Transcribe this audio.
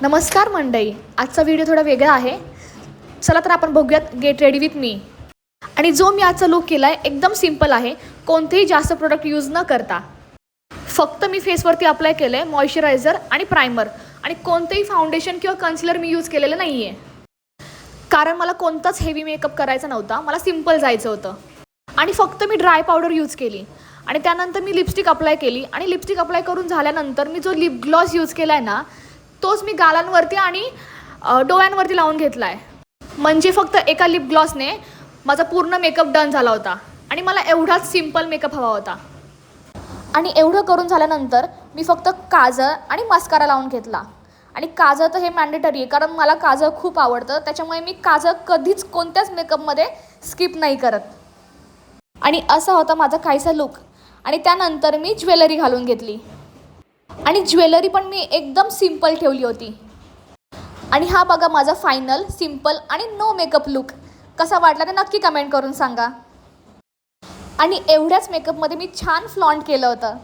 नमस्कार मंडळी, आजचा व्हिडिओ थोडा वेगळा आहे. चला तर आपण बघूयात गेट रेडी विथ मी. आणि जो मी आजचा लुक केला आहे एकदम सिंपल आहे, कोणतेही जास्त प्रोडक्ट यूज न करता. फक्त मी फेसवरती अप्लाय केलं आहे मॉइश्चरायझर आणि प्रायमर, आणि कोणतेही फाउंडेशन किंवा कन्सिलर मी यूज केलेलं नाही आहे, कारण मला कोणताच हेवी मेकअप करायचा नव्हता. मला सिंपल जायचं होतं. आणि फक्त मी ड्राय पावडर यूज केली आणि त्यानंतर मी लिपस्टिक अप्लाय केली. आणि लिपस्टिक अप्लाय करून झाल्यानंतर मी जो लिप ग्लॉस यूज केला आहे ना, तोच मी गालांवरती आणि डोळ्यांवरती लावून घेतला आहे. म्हणजे फक्त एका लिप ग्लॉसने माझा पूर्ण मेकअप डन झाला होता. आणि मला एवढाच सिंपल मेकअप हवा होता. आणि एवढं करून झाल्यानंतर मी फक्त काजळ आणि मस्कारा लावून घेतला. आणि काजळ तर हे मॅन्डेटरी आहे, कारण मला काजळ खूप आवडतं. त्याच्यामुळे मी काजळ कधीच कोणत्याच मेकअपमध्ये स्किप नाही करत. आणि असा होता माझा काहीसा लुक. आणि त्यानंतर मी ज्वेलरी घालून घेतली. आणि ज्वेलरी पण मी एकदम सिंपल ठेवली होती. आणि हा बघा माझा फायनल सिंपल आणि नो मेकअप लुक. कसा वाटला ते नक्की कमेंट करून सांगा. आणि एवढ्याच मेकअपमध्ये मी छान फ्लॉन्ट केलं होतं.